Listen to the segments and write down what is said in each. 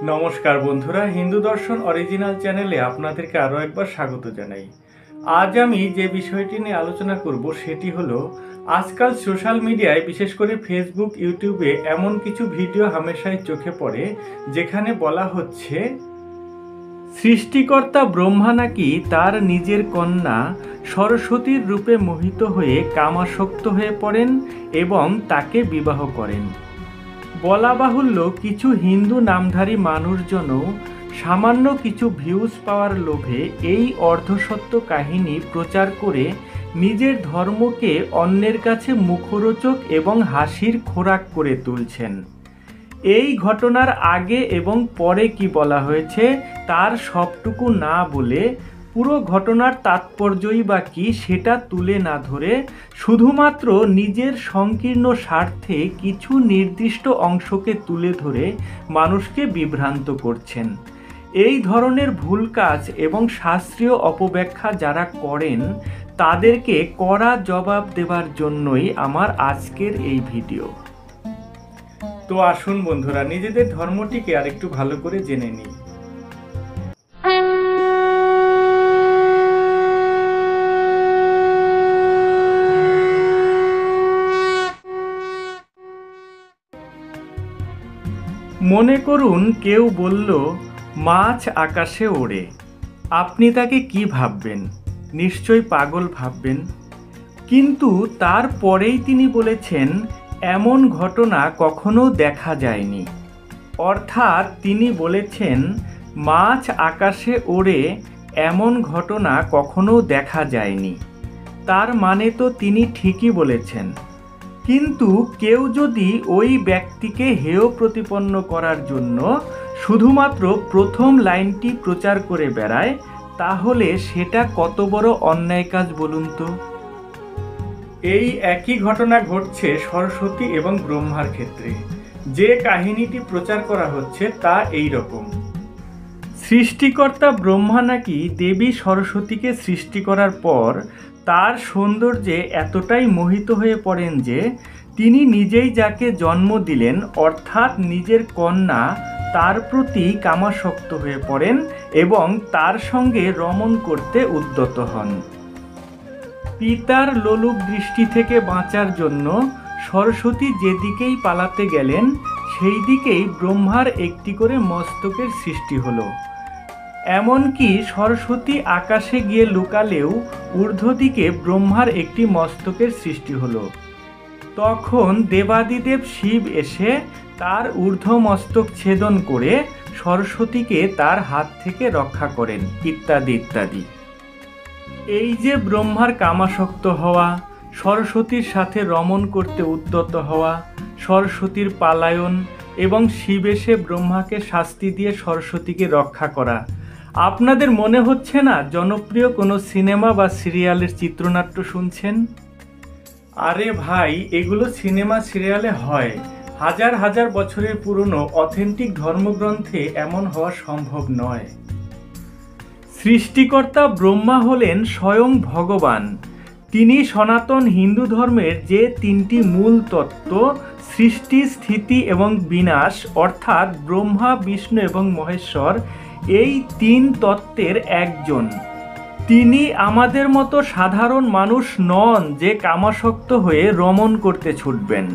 নমস্কার বন্ধুরা, হিন্দু দর্শন অরিজিনাল চ্যানেলে আপনাদেরকে আরও একবার স্বাগত জানাই। আজ আমি যে বিষয়টি নিয়ে আলোচনা করব সেটি হলো আজকাল সোশ্যাল মিডিয়ায় বিশেষ করে ফেসবুক, ইউটিউবে এমন কিছু ভিডিও হামেশাই চোখে পড়ে যেখানে বলা হচ্ছে সৃষ্টিকর্তা ব্রহ্মা নাকি তার নিজের কন্যা সরস্বতীর রূপে মোহিত হয়ে কামাসক্ত হয়ে পড়েন এবং তাকে বিবাহ করেন। বলা বাহুল্য, কিছু হিন্দু নামধারী মানুষজনও সামান্য কিছু ভিউজ পাওয়ার লোভে এই অর্ধসত্য কাহিনী প্রচার করে নিজের ধর্মকে অন্যের কাছে মুখরোচক এবং হাসির খোরাক করে তুলছেন। এই ঘটনার আগে এবং পরে কি বলা হয়েছে তার সবটুকু না বলে, পুরো ঘটনার তাৎপর্যই বা কী সেটা তুলে না ধরে শুধুমাত্র নিজের সংকীর্ণ স্বার্থে কিছু নির্দিষ্ট অংশকে তুলে ধরে মানুষকে বিভ্রান্ত করছেন। এই ধরনের ভুল কাজ এবং শাস্ত্রীয় অপব্যাখ্যা যারা করেন তাদেরকে কড়া জবাব দেওয়ার জন্যই আমার আজকের এই ভিডিও। তো আসুন বন্ধুরা, নিজেদের ধর্মটিকে আরেকটু ভালো করে জেনে নিই। মনে করুন কেউ বলল মাছ আকাশে ওড়ে, আপনি তাকে কি ভাববেন? নিশ্চয়ই পাগল ভাববেন। কিন্তু তারপরেই তিনি বলেছেন এমন ঘটনা কখনো দেখা যায়নি। অর্থাৎ তিনি বলেছেন মাছ আকাশে ওড়ে এমন ঘটনা কখনো দেখা যায়নি। তার মানে তো তিনি ঠিকই বলেছেন। কিন্তু কেউ যদি ওই ব্যক্তিকে হেয় প্রতিপন্ন করার জন্য শুধুমাত্র প্রথম লাইনটি প্রচার করে বেড়ায়, তাহলে সেটা কত বড় অন্যায় কাজ বলুন তো। এই একই ঘটনা ঘটছে সরস্বতী এবং ব্রহ্মার ক্ষেত্রে। যে কাহিনীটি প্রচার করা হচ্ছে তা এই রকম। সৃষ্টিকর্তা ব্রহ্মা নাকি দেবী সরস্বতীকে সৃষ্টি করার পর তার সৌন্দর্যে এতটাই মোহিত হয়ে পড়েন যে তিনি নিজেই যাকে জন্ম দিলেন, অর্থাৎ নিজের কন্যা, তার প্রতি কামাসক্ত হয়ে পড়েন এবং তার সঙ্গে রমণ করতে উদ্যত হন। পিতার লোলুপ দৃষ্টি থেকে বাঁচার জন্য সরস্বতী যেদিকেই পালাতে গেলেন সেই দিকেই ব্রহ্মার একটি করে মস্তকের সৃষ্টি হলো। এমনকি সরস্বতী আকাশে গিয়ে লুকালেও ঊর্ধ্ব দিকে ব্রহ্মার একটি মস্তকের সৃষ্টি হলো। তখন দেবাদিদেব শিব এসে তার ঊর্ধ্ব মস্তক ছেদন করে সরস্বতীকে তার হাত থেকে রক্ষা করেন, ইত্যাদি ইত্যাদি। এই যে ব্রহ্মার কামাসক্ত হওয়া, সরস্বতীর সাথে রমণ করতে উদ্যত হওয়া, সরস্বতীর পালায়ন এবং শিব এসে ব্রহ্মাকে শাস্তি দিয়ে সরস্বতীকে রক্ষা করা, আপনাদের মনে হচ্ছে না জনপ্রিয় কোনো সিনেমা বা সিরিয়ালের চিত্রনাট্য শুনছেন? আরে ভাই, এগুলো সিনেমা সিরিয়ালে হয়। হাজার হাজার বছরের পুরনো অথেন্টিক ধর্মগ্রন্থে এমন হওয়া সম্ভব নয়। সৃষ্টিকর্তা ব্রহ্মা হলেন স্বয়ং ভগবান। তিনি সনাতন হিন্দু ধর্মের যে তিনটি মূল তত্ত্ব, সৃষ্টি, স্থিতি এবং বিনাশ, অর্থাৎ ব্রহ্মা, বিষ্ণু এবং মহেশ্বর, এই তিন তত্ত্বের একজন। তিনি আমাদের মতো সাধারণ মানুষ নন যে কামাসক্ত হয়ে রমণ করতে ছুটবেন।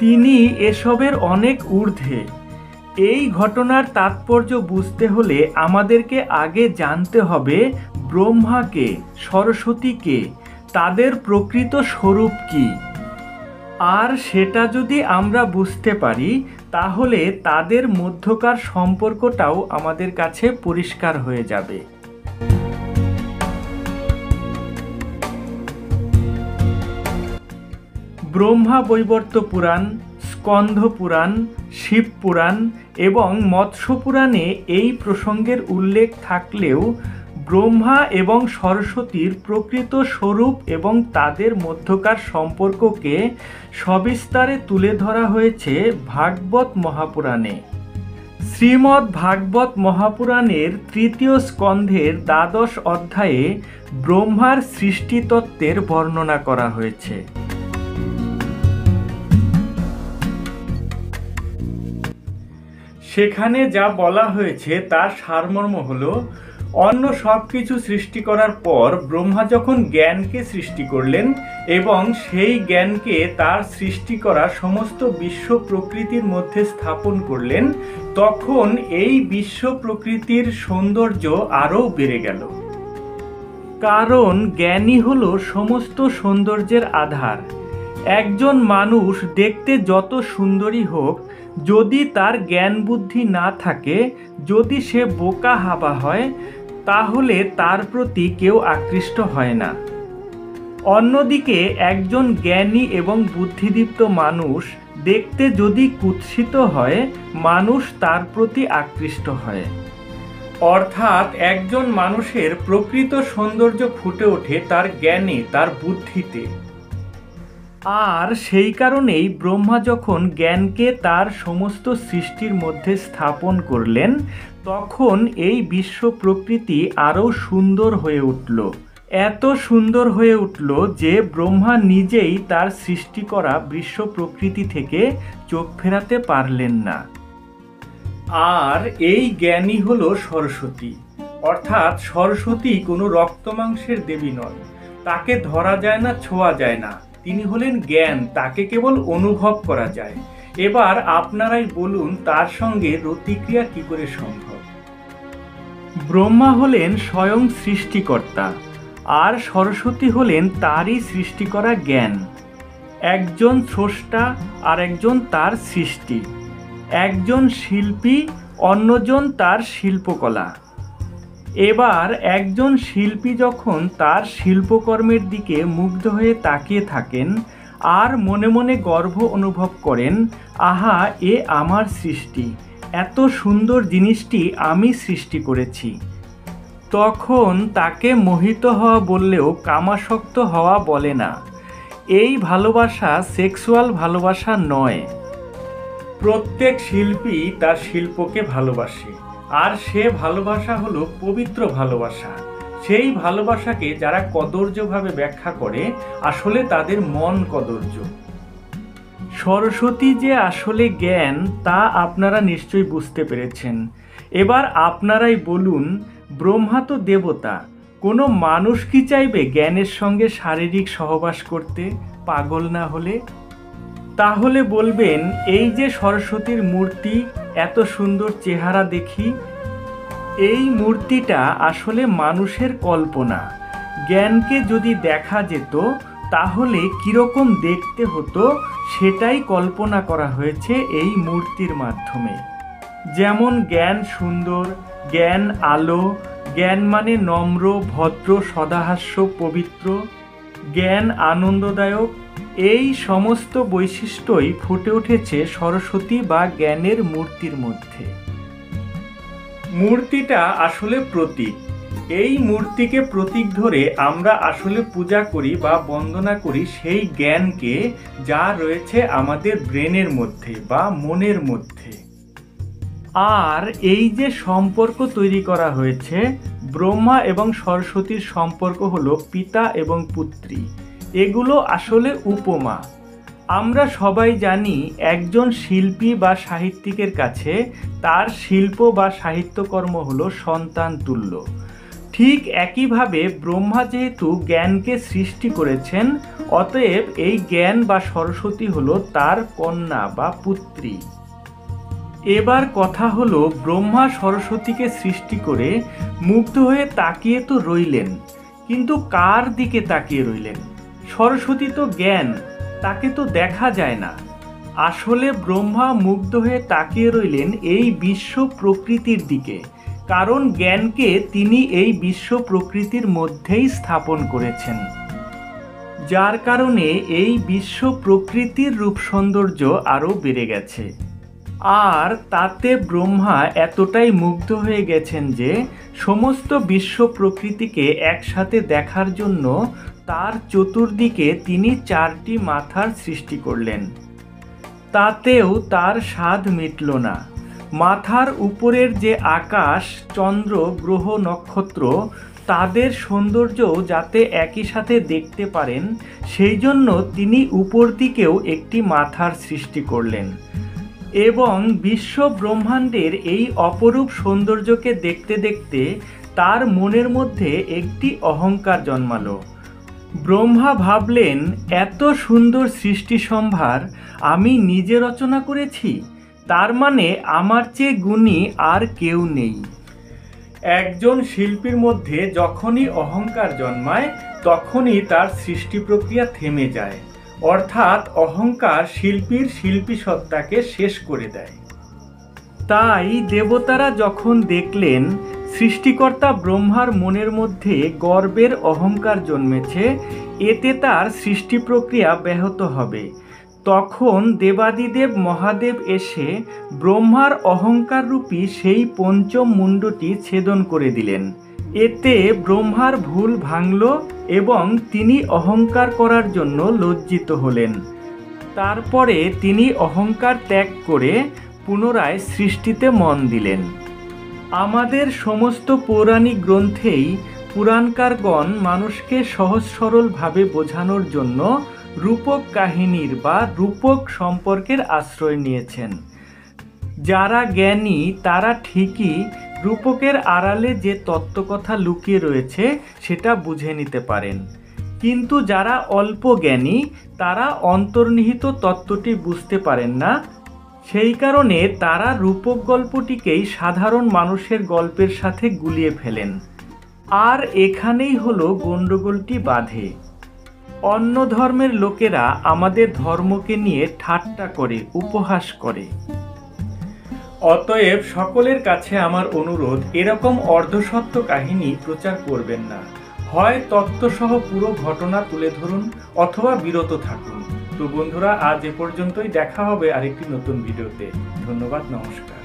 তিনি এসবের অনেক ঊর্ধ্বে। এই ঘটনার তাৎপর্য বুঝতে হলে আমাদেরকে আগে জানতে হবে ব্রহ্মাকে, সরস্বতীকে, তাদের প্রকৃত স্বরূপ কি। আর সেটা যদি আমরা বুঝতে পারি তাহলে তাদের মধ্যকার সম্পর্কটাও আমাদের কাছে পরিষ্কার হয়ে যাবে। ব্রহ্মা বৈবর্ত পুরাণ, স্কন্ধ পুরাণ, শিব পুরাণ এবং মৎস্য পুরাণে এই প্রসঙ্গের উল্লেখ থাকলেও ব্রহ্মা এবং সরস্বতীর প্রকৃত স্বরূপ এবং তাদের মধ্যকার সম্পর্ককে সবিস্তারে তুলে ধরা হয়েছে ভাগবত মহাপুরাণে। শ্রীমদ্ ভাগবত মহাপুরাণের তৃতীয় স্কন্ধের দ্বাদশ অধ্যায়ে ব্রহ্মার সৃষ্টিতত্ত্বের বর্ণনা করা হয়েছে। সেখানে যা বলা হয়েছে তার সারমর্ম হলো, অন্য সব কিছু সৃষ্টি করার পর ব্রহ্মা যখন জ্ঞানকে সৃষ্টি করলেন এবং সেই জ্ঞানকে তার সৃষ্টি করা সমস্ত বিশ্ব প্রকৃতির মধ্যে স্থাপন করলেন, তখন এই বিশ্ব প্রকৃতির সৌন্দর্য আরও বেড়ে গেল। কারণ জ্ঞানই হলো সমস্ত সৌন্দর্যের আধার। একজন মানুষ দেখতে যত সুন্দরী হোক, যদি তার জ্ঞান বুদ্ধি না থাকে, যদি সে বোকা হাবা হয়, তাহলে তার প্রতি কেউ আকৃষ্ট হয় না। অন্যদিকে একজন জ্ঞানী এবং বুদ্ধিদীপ্ত মানুষ দেখতে যদি কুৎসিত হয়, মানুষ তার প্রতি আকৃষ্ট হয়। অর্থাৎ একজন মানুষের প্রকৃত সৌন্দর্য ফুটে ওঠে তার জ্ঞানে, তার বুদ্ধিতে। আর সেই কারণেই ব্রহ্মা যখন জ্ঞানকে তার সমস্ত সৃষ্টির মধ্যে স্থাপন করলেন, তখন এই বিশ্ব প্রকৃতি আরও সুন্দর হয়ে উঠল। এত সুন্দর হয়ে উঠল যে ব্রহ্মা নিজেই তার সৃষ্টি করা বিশ্ব প্রকৃতি থেকে চোখ ফেরাতে পারলেন না। আর এই জ্ঞানই হলো সরস্বতী। অর্থাৎ সরস্বতী কোনো রক্তমাংসের দেবী নন, তাকে ধরা যায় না, ছোঁয়া যায় না। তিনি হলেন জ্ঞান, তাকে কেবল অনুভব করা যায়। এবার আপনারাই বলুন, তার সঙ্গে রতিক্রিয়া কি করে সম্ভব? ব্রহ্মা হলেন স্বয়ং সৃষ্টিকর্তা, আর সরস্বতী হলেন তারই সৃষ্টি করা জ্ঞান। একজন স্রষ্টা আর একজন তার সৃষ্টি। একজন শিল্পী, অন্যজন তার শিল্পকলা। এবার একজন শিল্পী যখন তার শিল্পকর্মের দিকে মুগ্ধ হয়ে তাকিয়ে থাকেন আর মনে মনে গর্ব অনুভব করেন, আহা, এ আমার সৃষ্টি, এত সুন্দর জিনিসটি আমি সৃষ্টি করেছি, তখন তাকে মোহিত হওয়া বললেও কামাসক্ত হওয়া বলে না। এই ভালোবাসা সেক্সুয়াল ভালোবাসা নয়। প্রত্যেক শিল্পী তার শিল্পকে ভালোবাসে, আর সে ভালোবাসা হলো পবিত্র ভালোবাসা। সেই ভালোবাসাকে যারা কদর্যভাবে ব্যাখ্যা করে, আসলে তাদের মন কদর্য। সরস্বতী যে আসলে জ্ঞান, তা আপনারা নিশ্চয়ই বুঝতে পেরেছেন। এবার আপনারাই বলুন, ব্রহ্মা তো দেবতা, কোনো মানুষ কি চাইবে জ্ঞানের সঙ্গে শারীরিক সহবাস করতে, পাগল না হলে? তাহলে বলবেন, এই যে সরস্বতীর মূর্তি, এত সুন্দর চেহারা দেখি, এই মূর্তিটা আসলে মানুষের কল্পনা। জ্ঞানকে যদি দেখা যেত, তাহলে কীরকম দেখতে হতো সেটাই কল্পনা করা হয়েছে এই মূর্তির মাধ্যমে। যেমন জ্ঞান সুন্দর, জ্ঞান আলো, জ্ঞান মানে নম্র, ভদ্র, সদাহাস্য, পবিত্র, জ্ঞান আনন্দদায়ক, এই সমস্ত বৈশিষ্ট্যই ফুটে উঠেছে সরস্বতী বা জ্ঞানের মূর্তির মধ্যে। মূর্তিটা আসলে প্রতীক। এই মূর্তিকে প্রতীক ধরে আমরা আসলে পূজা করি বা বন্দনা করি সেই জ্ঞানকে, যা রয়েছে আমাদের ব্রেনের মধ্যে বা মনের মধ্যে। আর এই যে সম্পর্ক তৈরি করা হয়েছে, ব্রহ্মা এবং সরস্বতীর সম্পর্ক হলো পিতা এবং পুত্রী। এগুলো আসলে উপমা। আমরা সবাই জানি, একজন শিল্পী বা সাহিত্যিকের কাছে তার শিল্প বা সাহিত্যকর্ম হলো সন্তান তুল্য। ঠিক একইভাবে ব্রহ্মা যেহেতু জ্ঞানকে সৃষ্টি করেছেন, অতএব এই জ্ঞান বা সরস্বতী হলো তার কন্যা বা পুত্রী। এবার কথা হলো, ব্রহ্মা সরস্বতীকে সৃষ্টি করে মুগ্ধ হয়ে তাকিয়ে তো রইলেন, কিন্তু কার দিকে তাকিয়ে রইলেন? সরস্বতী তো জ্ঞান, তাকে তো দেখা যায় না। আসলে ব্রহ্মা মুগ্ধ হয়ে তাকিয়ে রইলেন এই বিশ্ব প্রকৃতির দিকে, কারণ জ্ঞানকে তিনি এই বিশ্ব প্রকৃতির মধ্যেই স্থাপন করেছেন, যার কারণে এই বিশ্ব প্রকৃতির রূপ সৌন্দর্য আরও বেড়ে গেছে। আর তাতে ব্রহ্মা এতটাই মুগ্ধ হয়ে গেছেন যে সমস্ত বিশ্ব প্রকৃতিকে একসাথে দেখার জন্য তার চতুর্দিকে তিনি 4টি মাথার সৃষ্টি করলেন। তাতেও তার স্বাদ মিটল না। মাথার উপরের যে আকাশ, চন্দ্র, গ্রহ, নক্ষত্র, তাদের সৌন্দর্য যাতে একই সাথে দেখতে পারেন, সেই জন্য তিনি উপর দিকেও একটি মাথার সৃষ্টি করলেন। এবং বিশ্ব ব্রহ্মাণ্ডের এই অপরূপ সৌন্দর্যকে দেখতে দেখতে তার মনের মধ্যে একটি অহংকার জন্মালো। ব্রহ্মা ভাবলেন, এত সুন্দর সৃষ্টি সম্ভার আমি নিজে রচনা করেছি, তার মানে আমার চেয়ে গুণী আর কেউ নেই। একজন শিল্পীর মধ্যে যখনই অহংকার জন্মায় তখনই তার সৃষ্টি প্রক্রিয়া থেমে যায়, অর্থাৎ অহংকার শিল্পীর শিল্পী সত্তাকে শেষ করে দেয়। তাই দেবতারা যখন দেখলেন সৃষ্টিকর্তা ব্রহ্মার মনের মধ্যে গর্বের অহংকার জন্মেছে, এতে তার সৃষ্টি প্রক্রিয়া ব্যাহত হবে, তখন দেবাদিদেব মহাদেব এসে ব্রহ্মার অহংকার রূপী সেই পঞ্চম মুণ্ডটি ছেদন করে দিলেন। এতে ব্রহ্মার ভুল ভাঙল এবং তিনি অহংকার করার জন্য লজ্জিত হলেন। তারপরে তিনি অহংকার ত্যাগ করে পুনরায় সৃষ্টিতে মন দিলেন। আমাদের সমস্ত পৌরাণিক গ্রন্থেই পুরাণকারগণ মানুষকে সহজ সরলভাবে বোঝানোর জন্য রূপক কাহিনীর বা রূপক সম্পর্কের আশ্রয় নিয়েছেন। যারা জ্ঞানী তারা ঠিকই রূপকের আড়ালে যে তত্ত্বকথা লুকিয়ে রয়েছে সেটা বুঝে নিতে পারেন, কিন্তু যারা অল্প জ্ঞানী তারা অন্তর্নিহিত তত্ত্বটি বুঝতে পারেন না। সেই কারণে তারা রূপক গল্পটিকেই সাধারণ মানুষের গল্পের সাথে গুলিয়ে ফেলেন, আর এখানেই হলো গণ্ডগোলটি বাধে। অন্য ধর্মের লোকেরা আমাদের ধর্মকে নিয়ে ঠাট্টা করে, উপহাস করে। অতএব সকলের কাছে আমার অনুরোধ, এরকম অর্ধসত্য কাহিনী প্রচার করবেন না। হয় তত্ত্বসহ পুরো ঘটনা তুলে ধরুন অথবা বিরত থাকুন। তো বন্ধুরা, আজ এ পর্যন্তই। দেখা হবে আরেকটি নতুন ভিডিওতে। ধন্যবাদ, নমস্কার।